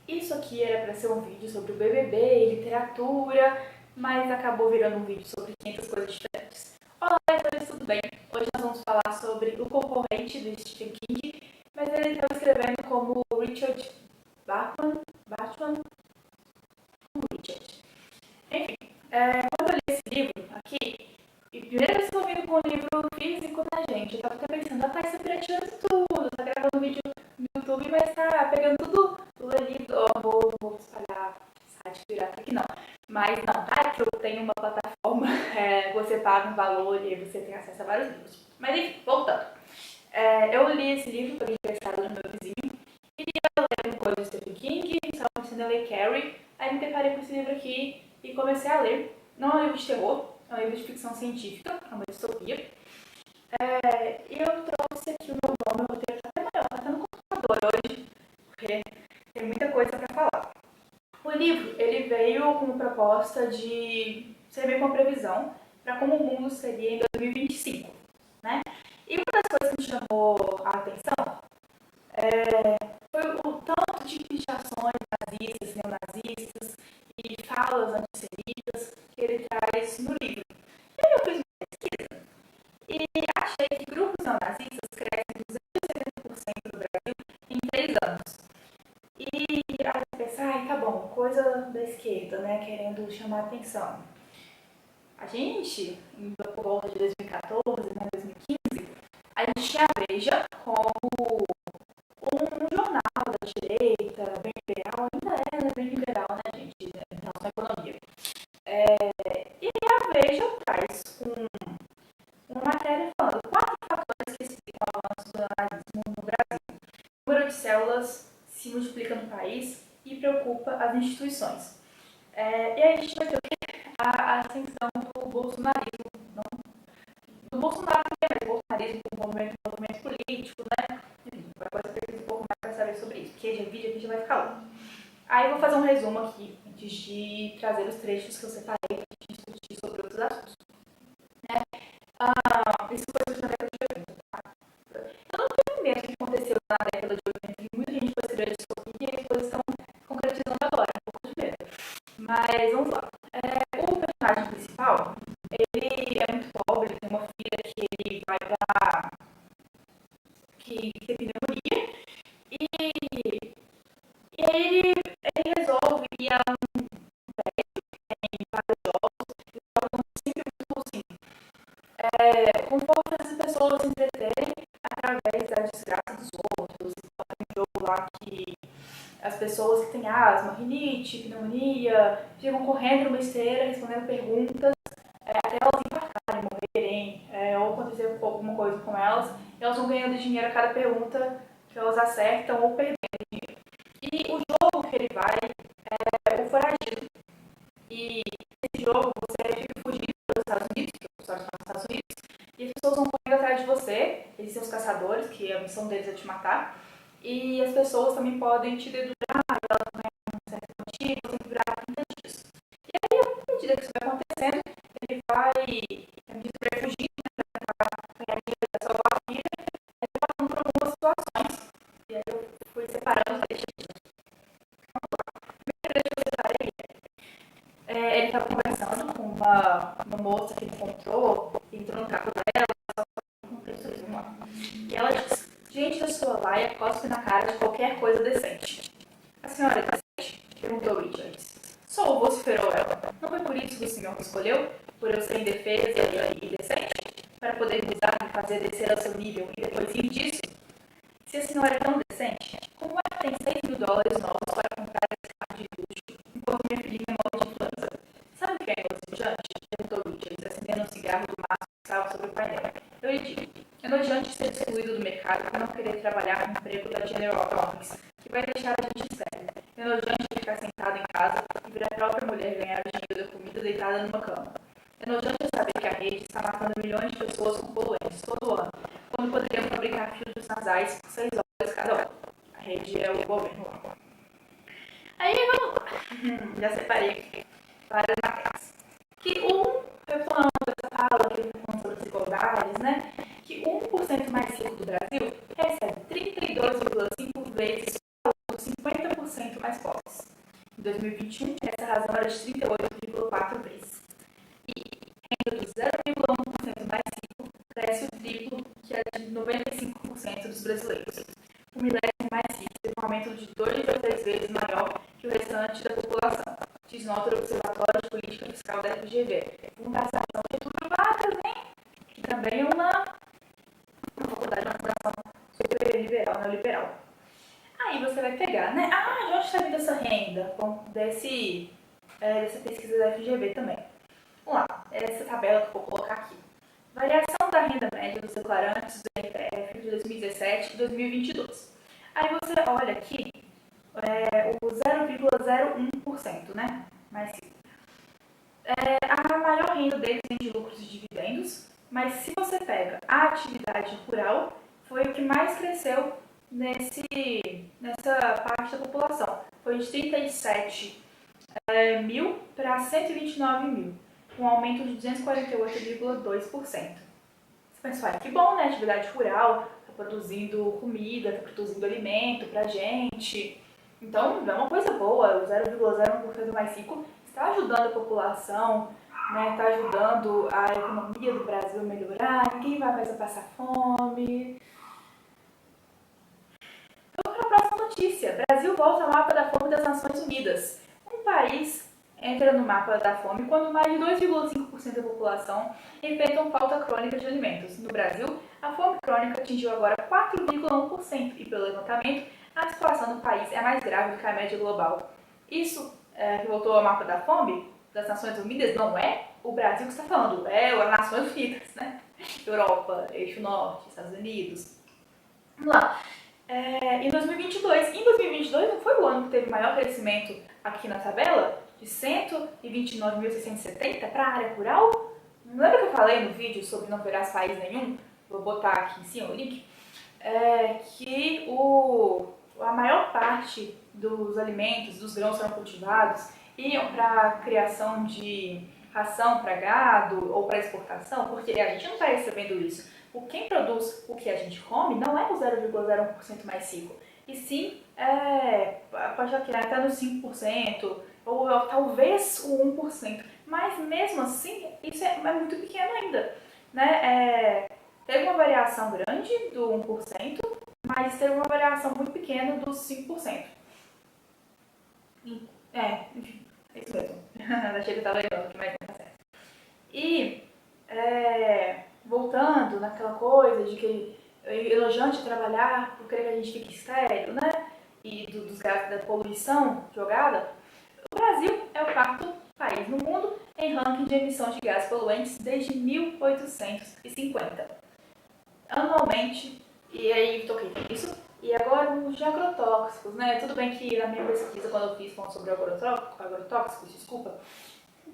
Isso aqui era para ser um vídeo sobre o BBB, literatura, mas acabou virando um vídeo sobre 500 coisas diferentes. Olá, leitores, tudo bem? Hoje nós vamos falar sobre o concorrente do Stephen King, mas ele estava escrevendo como Richard Bachman, Richard. Enfim, quando eu li esse livro aqui, e primeiro eu estou vindo com o livro físico, né, gente? Eu tava até pensando, rapaz, você pirateando tudo, tá gravando vídeo no YouTube, mas tá pegando tudo ali. Vou espalhar site pirata aqui, não. Mas não, tá? Que eu tenho uma plataforma, você paga um valor e aí você tem acesso a vários livros. Mas enfim, voltando. Eu li esse livro, foi emprestado do meu vizinho, queria ler uma coisa do Stephen King, estava começando a ler Carrie, aí me deparei com esse livro aqui e comecei a ler. Não é um livro de terror, é um livro de ficção científica, é uma distopia. E eu trouxe aqui o meu roteiro tá até maior, tá até no computador hoje, porque tem muita coisa para falar. O livro, ele veio com uma proposta de ser meio com uma previsão para como o mundo seria em 2025, né? E uma das coisas que me chamou a atenção foi o tanto de pichações nazistas, neonazistas e falas antissemitas que ele traz no livro. E aí eu fiz uma pesquisa e achei que grupos neonazistas crescem 270% no Brasil em 3 anos. E aí eu pensei, tá bom, coisa da esquerda, né, querendo chamar atenção. A gente, por volta de 2014, né, 2015, a gente tinha a Veja como um jornal da direita, bem liberal, ainda é bem liberal, né, gente, em relação à economia. E aí a Veja traz uma matéria falando 4 fatores que explicam o avanço do nazismo no Brasil. O número de células se multiplica no país e preocupa as instituições. E aí a gente vai ter o quê? A ascensão do bolsonarismo. Não, do Bolsonaro também, mas o bolsonarismo como movimento político, né? Enfim, vai pesquisar um pouco mais para saber sobre isso, porque esse vídeo aqui já vai ficar longo. Aí eu vou fazer um resumo aqui, antes de trazer os trechos que eu separei para a gente discutir sobre outros assuntos. Né? Isso foi na década de 80, tá? Eu não tenho medo do que aconteceu na década de 80, que muita gente foi escrever distopia e as coisas estão concretizando agora, um pouco de medo. Mas vamos lá. O personagem principal, ele é muito pobre, ele tem uma filha que ele vai pra... que tem pneumonia, e aí ele resolve ir a um prédio que tem vários jogos, e os jogos são sempre muito bonzinhos. Como forma essas pessoas se entreterem através da desgraça dos outros. Tem um jogo lá que as pessoas que têm asma, rinite, pneumonia, ficam correndo numa esteira, respondendo perguntas, até elas infartarem, morrerem, ou acontecer alguma coisa com elas, e elas vão ganhando dinheiro a cada pergunta que elas acertam ou perdendo dinheiro. E o jogo que ele vai é o foragido. E nesse jogo você fica fugindo dos Estados Unidos, porque o pessoal está nos Estados Unidos, e as pessoas vão correndo atrás de você, eles são os caçadores, que a missão deles é te matar, e as pessoas também podem te dedurar, elas ganham um certo motivo, tem que durar 30 dias. E aí, à medida que isso vai acontecendo, ele vai, à medida que vai fugindo, né, para ganhar dinheiro e salvar a vida, ele vai passando por algumas situações. E aí eu fui separando os trechos. Vamos lá. O primeiro trecho que eu separei ele estava conversando com uma moça que ele encontrou no carro dela, vamos lá. E ela disse, gente da sua laia cospe na cara de qualquer coisa decente. A senhora é decente? Perguntou Richard. Sou, vociferou ela. Não foi por isso que o senhor me escolheu? Por eu ser indefesa e decente? Para poder me usar e fazer descer ao seu nível e depois rir disso? Se a senhora é tão decente, como é que tem 6 mil dólares novos para comprar esse carro de luxo, enquanto minha filhinha morre de influenza? Sabe o que é enojante? Perguntou Richard, acendendo um cigarro do maço que estava sobre o painel. Eu lhe digo, é nojante ser excluído do mercado por não querer trabalhar no emprego da General Electric, que vai deixar a gente séria. É nojante ficar sentado em casa e ver a própria mulher ganhar o dinheiro da comida deitada numa cama. É nojante saber que a rede está matando milhões de pessoas com poluentes todo ano, quando poderiam fabricar filtros nasais por 6 horas cada hora. A rede é o governo lá. Aí vamos lá. Já separei várias matérias. Que retomando essa fala que eu estou falando sobre desigualdades, né? Que 1% mais rico do Brasil recebe 32,5 vezes o 50% mais pobres. Em 2021, essa razão era de 38,4 vezes. E renda dos 0,1% mais rico cresce o triplo que a de 95% dos brasileiros. O milésimo mais rico teve um aumento de 2 a 3 vezes maior que o restante da população, diz nota do Observatório de Política Fiscal da FGV. Fundação Getúlio Vargas, hein? Que também é uma faculdade, uma fundação super liberal, neoliberal. Aí você vai pegar, né? De onde está vindo essa renda? Bom, dessa pesquisa da FGV também. Vamos lá, essa tabela que eu vou colocar aqui. Variação da renda média dos declarantes do INPF de 2017 e 2022. Aí você olha aqui o 0,01%, né? Mais a maior renda deles vem de lucros e dividendos, mas se você pega a atividade rural, foi o que mais cresceu nessa parte da população. Foi de 37 mil para 129 mil, um aumento de 248,2%. Você pensa, que bom, né? Atividade rural, está produzindo comida, está produzindo alimento para gente. Então, é uma coisa boa, o 0,01% mais rico está ajudando a população, né? Está ajudando a economia do Brasil a melhorar, ninguém vai mais passar fome. Vamos para a próxima notícia. Brasil volta ao mapa da fome das Nações Unidas. Um país entra no mapa da fome quando mais de 2,5% da população enfrentam falta crônica de alimentos. No Brasil, a fome crônica atingiu agora 4,1% e, pelo levantamento, a situação do país é mais grave do que a média global. Isso que voltou ao mapa da fome das Nações Unidas não é o Brasil que está falando, é as Nações Unidas, né? Europa, Eixo Norte, Estados Unidos. Vamos lá. Em 2022 não foi o ano que teve maior crescimento aqui na tabela? De 129.670 para a área rural? Não lembra que eu falei no vídeo sobre não virar país nenhum? Vou botar aqui em cima o link. Que a maior parte dos alimentos, dos grãos que foram cultivados, iam para a criação de ração para gado ou para exportação, porque a gente não está recebendo isso. Quem produz o que a gente come não é o 0,01% mais rico, e sim, pode estar até nos 5%, ou talvez o 1%, mas mesmo assim, isso é muito pequeno ainda, né? Teve uma variação grande do 1%, mas teve uma variação muito pequena dos 5%. Enfim, é isso mesmo. Achei que eu estava lembrando que mais não tá certo. E, voltando naquela coisa de que é elogiante trabalhar por querer que a gente fique estéril, né? E dos gases da poluição jogada, o Brasil é o quarto país no mundo em ranking de emissão de gases poluentes desde 1850. Anualmente, e aí toquei isso, e agora os de agrotóxicos, né? Tudo bem que na minha pesquisa, quando eu fiz sobre agrotóxicos,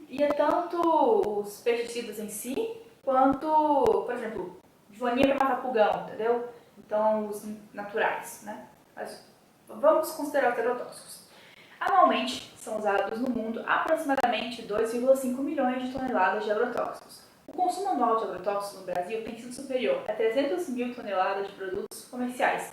ia tanto os pesticidas em si, quanto, por exemplo, joaninha para matar pulgão, entendeu? Então, os naturais, né? Mas vamos considerar os agrotóxicos. Anualmente, são usados no mundo aproximadamente 2,5 milhões de toneladas de agrotóxicos. O consumo anual de agrotóxicos no Brasil tem sido superior a 300 mil toneladas de produtos comerciais.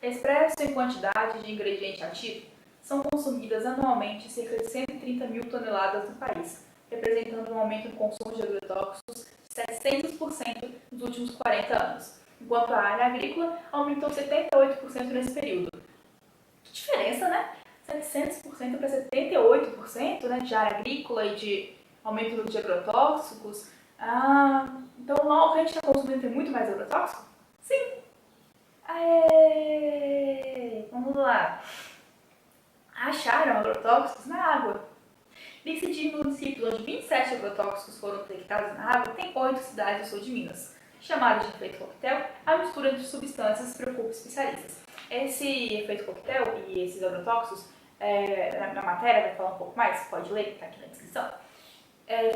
Expresso em quantidade de ingrediente ativo, são consumidas anualmente cerca de 130 mil toneladas no país, representando um aumento no consumo de agrotóxicos de 700% nos últimos 40 anos, enquanto a área agrícola aumentou 78% nesse período. Que diferença, né? 700% para 78%, né, de área agrícola e de aumento de agrotóxicos. Então logo a gente está consumindo tem muito mais agrotóxico? Sim! Vamos lá. Acharam agrotóxicos na água. Lista de municípios onde 27 agrotóxicos foram detectados na água tem 8 cidades do sul de Minas. Chamada de efeito coquetel, a mistura de substâncias preocupa especialistas. Esse efeito coquetel e esses agrotóxicos, na matéria vai falar um pouco mais, pode ler, está aqui na descrição.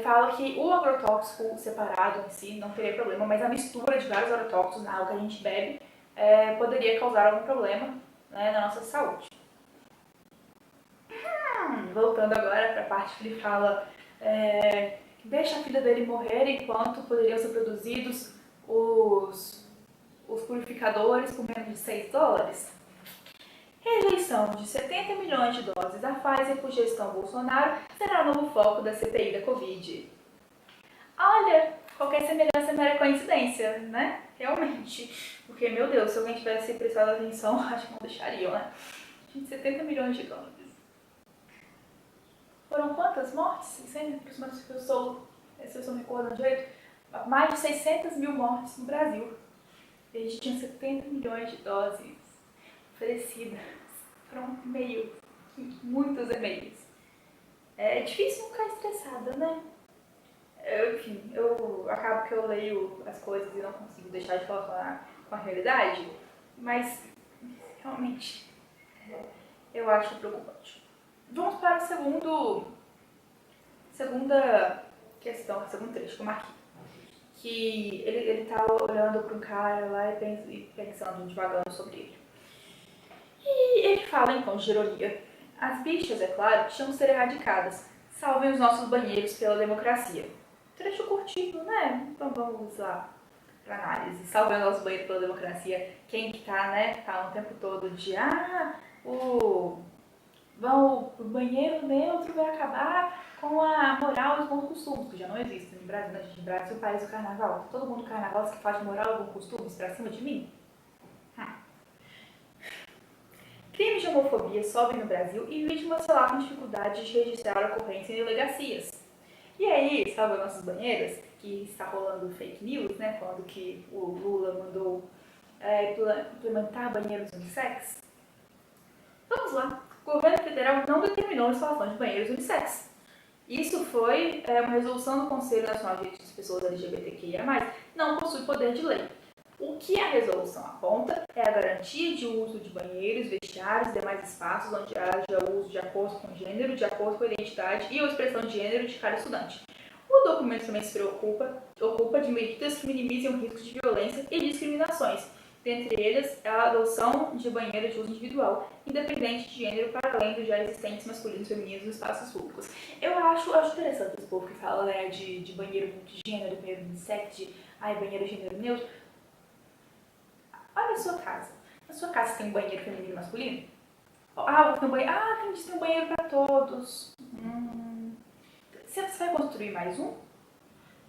Fala que o agrotóxico separado em si não teria problema, mas a mistura de vários agrotóxicos na água que a gente bebe poderia causar algum problema, né, na nossa saúde. Voltando agora para a parte que ele fala que deixa a filha dele morrer enquanto poderiam ser produzidos os purificadores por menos de $6. Rejeição de 70 milhões de doses da Pfizer por gestão Bolsonaro será novo foco da CPI da Covid. Olha, qualquer semelhança é mera coincidência, né? Realmente. Porque, meu Deus, se alguém tivesse prestado atenção, acho que não deixariam, né? 70 milhões de doses. Foram quantas mortes? 600, aproximadamente, se eu estou me recordando direito, mais de 600 mil mortes no Brasil. A gente tinha 70 milhões de doses oferecidas. Foram e-mails, muitos e-mails. É difícil não ficar estressada, né? Enfim, eu acabo que eu leio as coisas e não consigo deixar de falar com a realidade, mas realmente eu acho preocupante. Vamos para o segunda questão, segundo trecho que eu marquei. Que ele tava olhando para um cara lá e pensando, divagando sobre ele. E ele fala então de ironia. As bichas, é claro, tinham que ser erradicadas. Salvem os nossos banheiros pela democracia. Trecho curtinho, né? Então vamos lá para análise. Salvem o nosso banheiro pela democracia. Quem que tá, né? Tá o tempo todo de o banheiro neutro vai acabar com a moral e os bons costumes, que já não existem no Brasil, né? No Brasil, o país do carnaval. Todo mundo no carnaval que faz moral e bons costumes pra cima de mim. Crimes de homofobia sobem no Brasil e vítimas relatam dificuldade de registrar a ocorrência em delegacias. E aí, salve nossas banheiras, que está rolando fake news, né? Falando que o Lula mandou implementar banheiros unissex. Vamos lá. O governo federal não determinou a instalação de banheiros unissex. Isso foi uma resolução do Conselho Nacional de Direitos das Pessoas LGBTQIA+, não possui poder de lei. O que a resolução aponta é a garantia de uso de banheiros, vestiários e demais espaços onde haja uso de acordo com o gênero, de acordo com a identidade e ou expressão de gênero de cada estudante. O documento também se ocupa de medidas que minimizem o risco de violência e discriminações, dentre eles a adoção de banheiros de uso individual, independente de gênero, para além dos já existentes masculinos e femininos nos espaços públicos. Eu acho interessante esse povo que fala, né, de banheiro multigênero, banheiro unissex, banheiro gênero neutro. Olha a sua casa. Na sua casa tem um banheiro feminino e masculino? Tem um banheiro. Tem um banheiro para todos. Você vai construir mais um?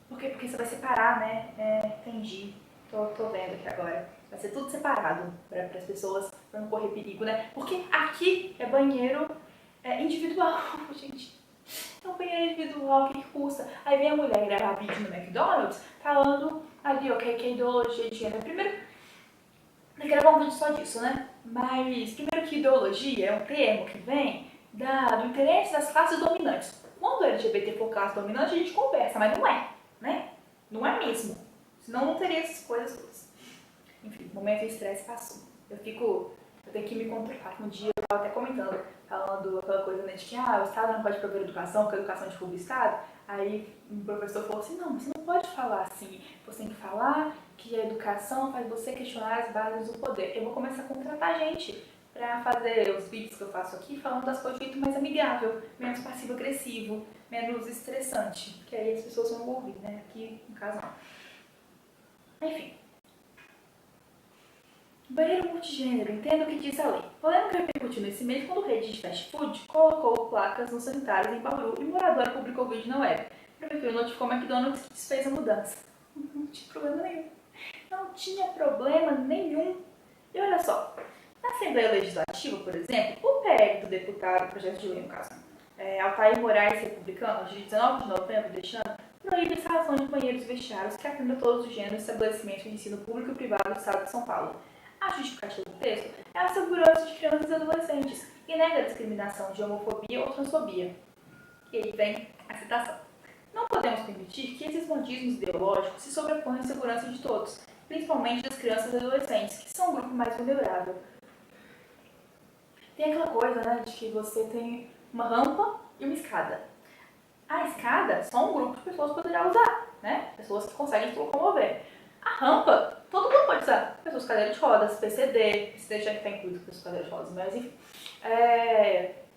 Porque você vai separar, né? Entendi. Tô vendo aqui agora. Vai ser tudo separado para as pessoas, para não correr perigo, né? Porque aqui é banheiro individual, gente. É um banheiro individual, o que custa? Aí vem a mulher gravar vídeo no McDonald's falando ali, que é ideologia de gênero. Primeiro, eu quero gravar um vídeo só disso, né? Mas, primeiro que ideologia é um termo que vem do interesse das classes dominantes. Quando o LGBT for classe dominante, a gente conversa, mas não é, né? Não é mesmo. Senão não teria essas coisas todas. Enfim, o momento de estresse passou. Eu tenho que me controlar. Um dia eu estava até comentando, falando aquela coisa, né, de que o Estado não pode prover educação, porque a educação é de público Estado. Aí um professor falou assim, não, você não pode falar assim. Você tem que falar que a educação faz você questionar as bases do poder. Eu vou começar a contratar gente para fazer os vídeos que eu faço aqui, falando das coisas de jeito mais amigável, menos passivo-agressivo, menos estressante. Que aí as pessoas vão ouvir, né? Aqui, no caso, não. Enfim. Banheiro multigênero, entenda o que diz a lei. Polêmica repercutiu nesse mês quando o rede de fast food colocou placas nos sanitários em Bauru e moradora publicou vídeo na web. A prefeitura notificou o McDonald's que desfez a mudança. Não tinha problema nenhum. Não tinha problema nenhum. E olha só, na Assembleia Legislativa, por exemplo, o PL do deputado, projeto de lei no caso, Altair Moraes, republicano, de 19 de novembro deste ano, proíbe a instalação de banheiros e vestiários que atendam todos os gêneros de estabelecimentos de ensino público e privado do Estado de São Paulo. A justificativa do texto é a segurança de crianças e adolescentes e nega a discriminação de homofobia ou transfobia. E aí vem a citação. Não podemos permitir que esses modismos ideológicos se sobreponham à segurança de todos, principalmente das crianças e adolescentes, que são o grupo mais vulnerável. Tem aquela coisa, né, de que você tem uma rampa e uma escada. A escada, só um grupo de pessoas poderá usar, né? Pessoas que conseguem se locomover. A rampa, todo mundo pode usar. Pessoas com cadeira de rodas, PCD já está incluído pessoas com cadeira de rodas, mas enfim.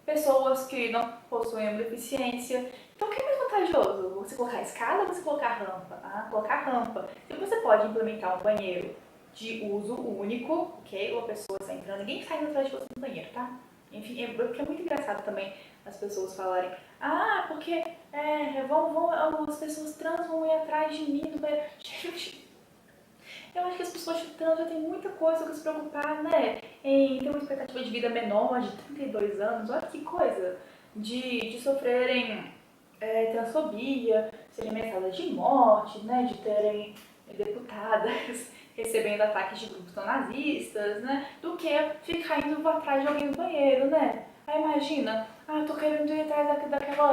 Pessoas que não possuem uma deficiência. Então, o que é mais vantajoso? Você colocar a escada ou você colocar a rampa? Colocar a rampa. Então, você pode implementar um banheiro de uso único, ok? Uma pessoa entrando, ninguém sai atrás de você no banheiro, tá? Enfim, porque é muito engraçado também as pessoas falarem, porque as pessoas trans vão ir atrás de mim no banheiro. Gente, eu acho que as pessoas trans já têm muita coisa com se preocupar, né? Em ter uma expectativa de vida menor, de 32 anos, olha que coisa. De sofrerem transfobia, serem ameaçadas de morte, né? De terem deputadas recebendo ataques de grupos nazistas, né? Do que ficar indo atrás de alguém no banheiro, né? Aí imagina, eu tô querendo ir atrás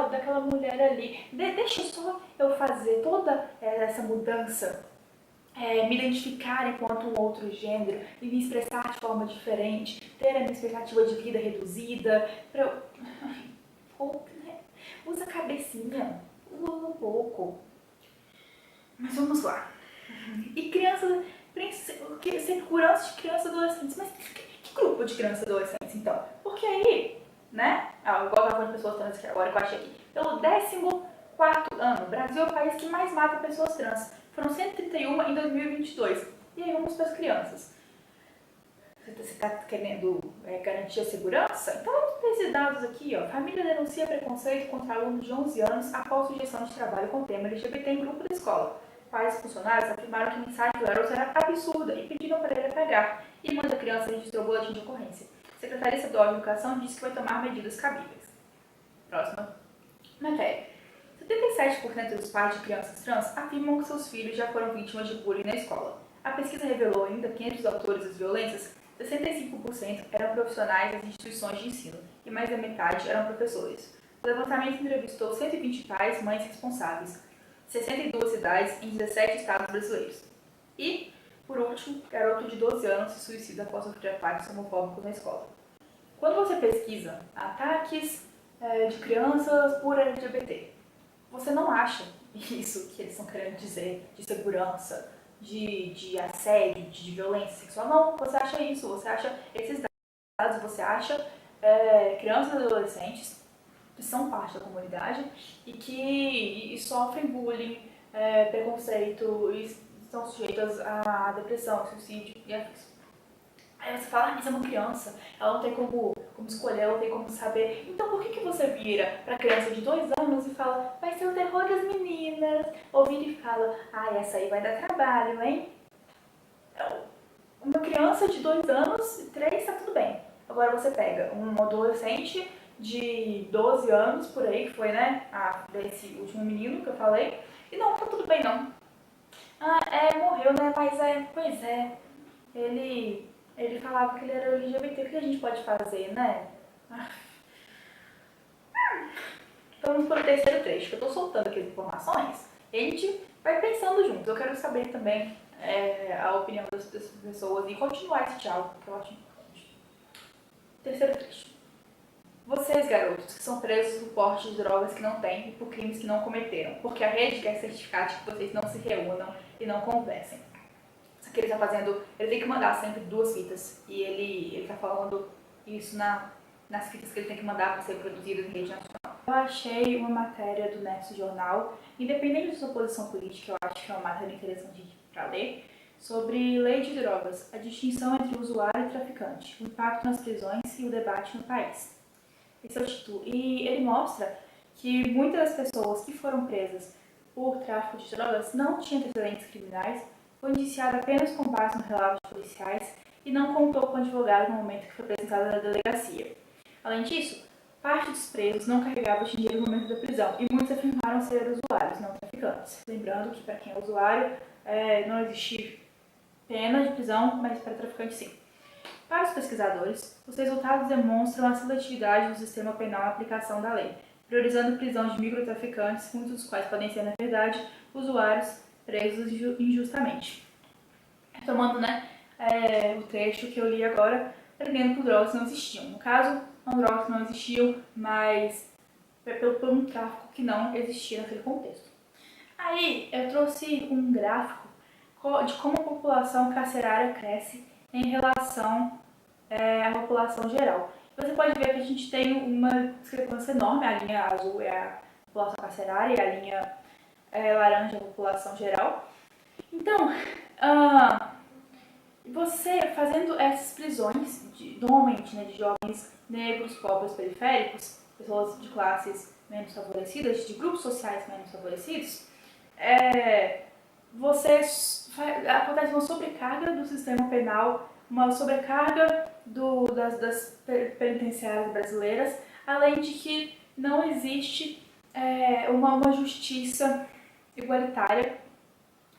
daquela mulher ali. Deixa só eu fazer toda essa mudança, me identificar enquanto um outro gênero e me expressar de forma diferente, ter a minha expectativa de vida reduzida, pra eu... né? Usa a cabecinha, usa um pouco. Mas vamos lá. E crianças, segurança de crianças e adolescentes. Mas que grupo de crianças e adolescentes, então? Porque aí, né? Igual eu tava falando de pessoas trans que agora eu achei aqui. Pelo 14º ano, o Brasil é o país que mais mata pessoas trans. Foram 131 em 2022. E aí vamos para as crianças. Você está querendo garantir a segurança? Então vamos para esses dados aqui. Ó. Família denuncia preconceito contra alunos de 11 anos após sugestão de trabalho com tema LGBT em grupo da escola. Pais e funcionários afirmaram que a mensagem do garoto era absurda e pediram para ele apagar. E mãe da criança registrou o boletim de ocorrência. A Secretaria Estadual de Educação disse que vai tomar medidas cabíveis. Próxima matéria. 77% dos pais de crianças trans afirmam que seus filhos já foram vítimas de bullying na escola. A pesquisa revelou ainda que entre os autores das violências, 65% eram profissionais das instituições de ensino e mais da metade eram professores. O levantamento entrevistou 120 pais e mães responsáveis, 62 cidades em 17 estados brasileiros. E, por último, garoto de 12 anos se suicida após sofrer ataques homofóbicos na escola. Quando você pesquisa ataques de crianças por LGBT, você não acha isso que eles estão querendo dizer de segurança, de assédio, de violência sexual. Não, você acha isso, você acha esses dados, você acha crianças e adolescentes que são parte da comunidade e que sofrem bullying, preconceito e estão sujeitas a depressão, suicídio e afins. Aí você fala, mas é uma criança, ela não tem como escolher, ela não tem como saber. Então por que você vira pra criança de 2 anos e fala, vai ser o terror das meninas? Ou vira e fala, essa aí vai dar trabalho, hein? Uma criança de 2 anos, 3, tá tudo bem. Agora você pega um adolescente de 12 anos, por aí, que foi, né, desse último menino que eu falei, e não, tá tudo bem não. Morreu, né, mas pois é, ele falava que ele era LGBT, o que a gente pode fazer, né? Vamos para o terceiro trecho, que eu estou soltando aqui as informações, e a gente vai pensando juntos. Eu quero saber também a opinião das pessoas e continuar esse diálogo, que eu acho importante. Terceiro trecho. Vocês, garotos, que são presos por porte de drogas que não têm e por crimes que não cometeram, porque a rede quer certificar de que vocês não se reúnam e não conversem. Isso que ele está fazendo, ele tem que mandar sempre 2 fitas, e ele está falando isso nas fitas que ele tem que mandar para ser produzidas em rede nacional. Eu achei uma matéria do Nexo Jornal, independente de sua posição política, eu acho que é uma matéria interessante para ler, sobre lei de drogas, a distinção entre usuário e traficante, o impacto nas prisões e o debate no país. Esse é o título. E ele mostra que muitas das pessoas que foram presas por tráfico de drogas não tinham antecedentes criminais, foi indiciado apenas com base no relato de policiais e não contou com advogado no momento que foi apresentado na delegacia. Além disso, parte dos presos não carregava dinheiro no momento da prisão e muitos afirmaram ser usuários, não traficantes. Lembrando que para quem é usuário não existe pena de prisão, mas para traficante sim. Para os pesquisadores, os resultados demonstram a seletividade do sistema penal na aplicação da lei, priorizando a prisão de microtraficantes, muitos dos quais podem ser, na verdade, usuários presos injustamente. Retomando, o trecho que eu li agora, prendendo por drogas que não existiam. No caso, não drogas que não existiam, mas por um tráfico que não existia naquele contexto. Aí, eu trouxe um gráfico de como a população carcerária cresce em relação à população geral. Você pode ver que a gente tem uma discrepância enorme, a linha azul é a população carcerária e a linha laranja é a população geral. Então, E você fazendo essas prisões, normalmente, né, de jovens negros, pobres, periféricos, pessoas de classes menos favorecidas, de grupos sociais menos favorecidos, acontece uma sobrecarga do sistema penal, uma sobrecarga das penitenciárias brasileiras, além de que não existe uma justiça igualitária,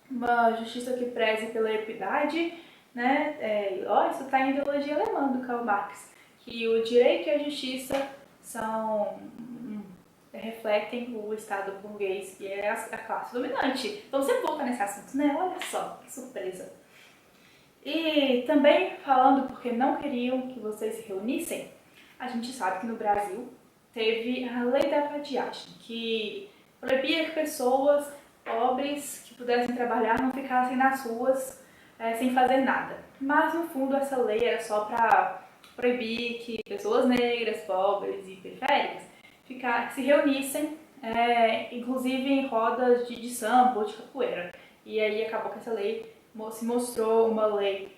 uma justiça que preze pela equidade, né? Isso está em ideologia alemã do Karl Marx, que o direito e a justiça refletem o Estado burguês, que é a classe dominante. Então você volta nesse assunto, né? Olha só, que surpresa. E também falando porque não queriam que vocês se reunissem, a gente sabe que no Brasil teve a lei da vadiagem, que proibia que pessoas pobres que pudessem trabalhar não ficassem nas ruas sem fazer nada. Mas no fundo essa lei era só para proibir que pessoas negras, pobres e periféricas se reunissem, inclusive em rodas de samba ou de capoeira. E aí acabou que essa lei se mostrou uma lei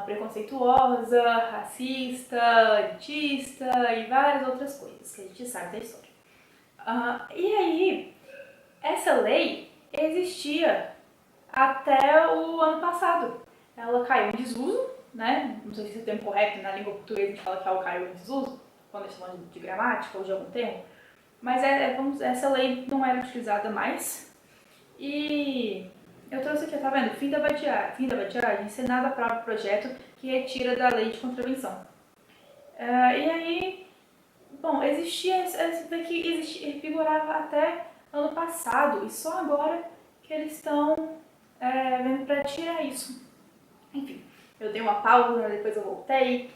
preconceituosa, racista, elitista e várias outras coisas que a gente sabe da história. E aí, essa lei existia até o ano passado. Ela caiu em desuso, né? Não sei se é o termo correto, na língua portuguesa a gente fala que ela caiu em desuso, quando a gente fala de gramática ou de algum termo. Mas essa lei não era utilizada mais. E eu trouxe aqui, tá vendo? Fim da vadiagem, Senado aprova o projeto que retira da lei de contravenção. E aí, bom, figurava até ano passado, e só agora que eles estão vendo para tirar isso. Enfim, eu dei uma pausa, depois eu voltei.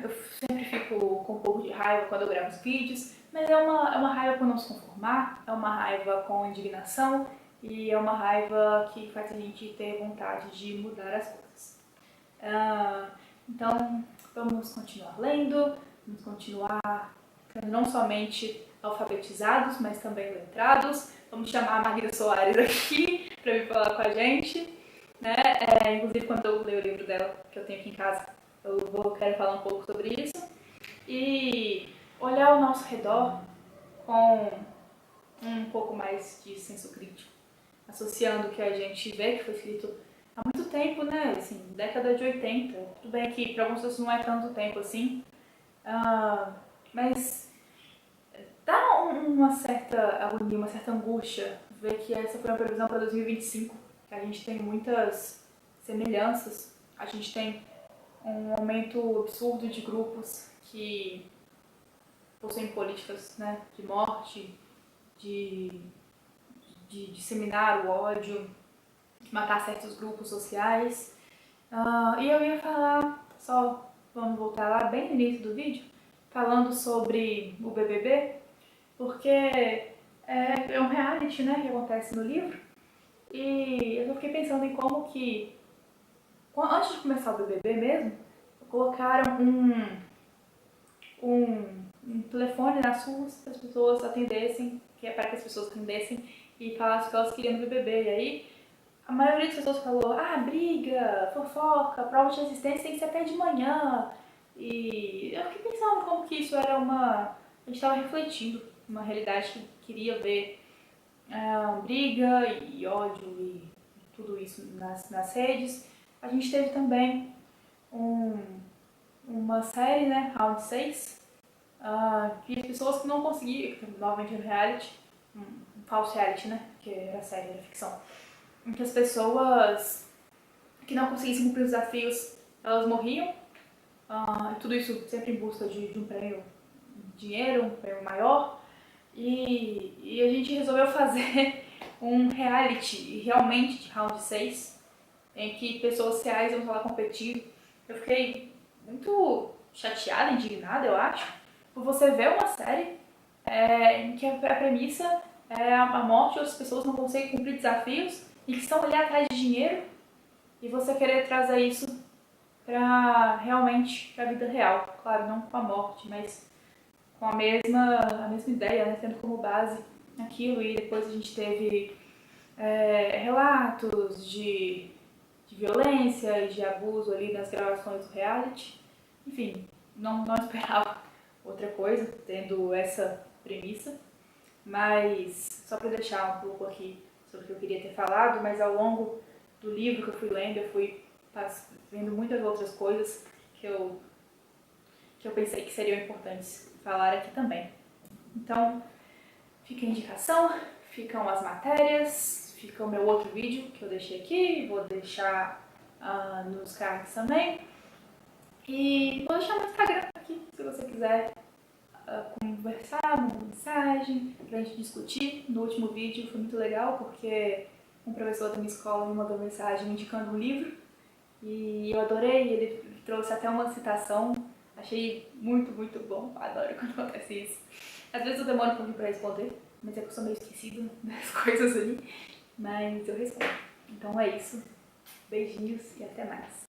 Eu sempre fico com um pouco de raiva quando eu gravo os vídeos, mas é uma raiva por não se conformar, é uma raiva com indignação e é uma raiva que faz a gente ter vontade de mudar as coisas. Então, vamos continuar lendo, vamos continuar não somente alfabetizados, mas também letrados. Vamos chamar a Maria Soares aqui para vir falar com a gente, né? Inclusive, quando eu ler o livro dela, que eu tenho aqui em casa, quero falar um pouco sobre isso. E olhar ao nosso redor com um pouco mais de senso crítico, associando o que a gente vê que foi escrito há muito tempo, né? Assim, década de 80. Tudo bem que para algumas pessoas não é tanto tempo assim, mas dá uma certa agonia, uma certa angústia ver que essa foi uma previsão para 2025, que a gente tem muitas semelhanças, a gente tem um aumento absurdo de grupos que possuem políticas, né, de morte, de disseminar o ódio, de matar certos grupos sociais. E eu ia falar, vamos voltar lá bem no início do vídeo, falando sobre o BBB, porque é um reality, né, que acontece no livro, e eu fiquei pensando em como que, antes de começar o BBB mesmo, colocaram um telefone nas ruas para as pessoas atendessem, que é para que as pessoas atendessem e falassem o que elas queriam no BBB. E aí, a maioria das pessoas falou, briga, fofoca, prova de resistência tem que ser até de manhã. E eu fiquei pensando como que isso era a gente estava refletindo uma realidade que queria ver briga e ódio e tudo isso nas redes. A gente teve também uma série, né, Round 6, que as pessoas que não conseguiam, novamente no reality, um falso reality, né, que era série, era ficção, em que as pessoas que não conseguissem cumprir os desafios, elas morriam, e tudo isso sempre em busca de um prêmio de dinheiro, um prêmio maior, e a gente resolveu fazer um reality realmente de Round 6, em que pessoas reais iam lá competir. Eu fiquei muito chateada, indignada, eu acho, por você ver uma série em que a premissa é a morte, ou as pessoas não conseguem cumprir desafios e que estão ali atrás de dinheiro, e você querer trazer isso para realmente a vida real. Claro, não com a morte, mas com a mesma ideia, né, tendo como base aquilo. E depois a gente teve relatos de de violência e de abuso ali nas gravações do reality. Enfim, não esperava outra coisa, tendo essa premissa. Mas, só para deixar um pouco aqui sobre o que eu queria ter falado, mas ao longo do livro que eu fui lendo, eu fui vendo muitas outras coisas que eu pensei que seriam importantes falar aqui também. Então, fica a indicação, ficam as matérias, fica o meu outro vídeo que eu deixei aqui, vou deixar nos cards também. E vou deixar no Instagram aqui, se você quiser conversar, mandar mensagem, pra gente discutir. No último vídeo foi muito legal, porque um professor da minha escola me mandou mensagem indicando um livro, e eu adorei, ele trouxe até uma citação, achei muito, muito bom, adoro quando acontece isso. Às vezes eu demoro um pouquinho pra responder, mas é que eu sou meio esquecida das coisas ali, mas eu respondo. Então é isso, beijinhos e até mais.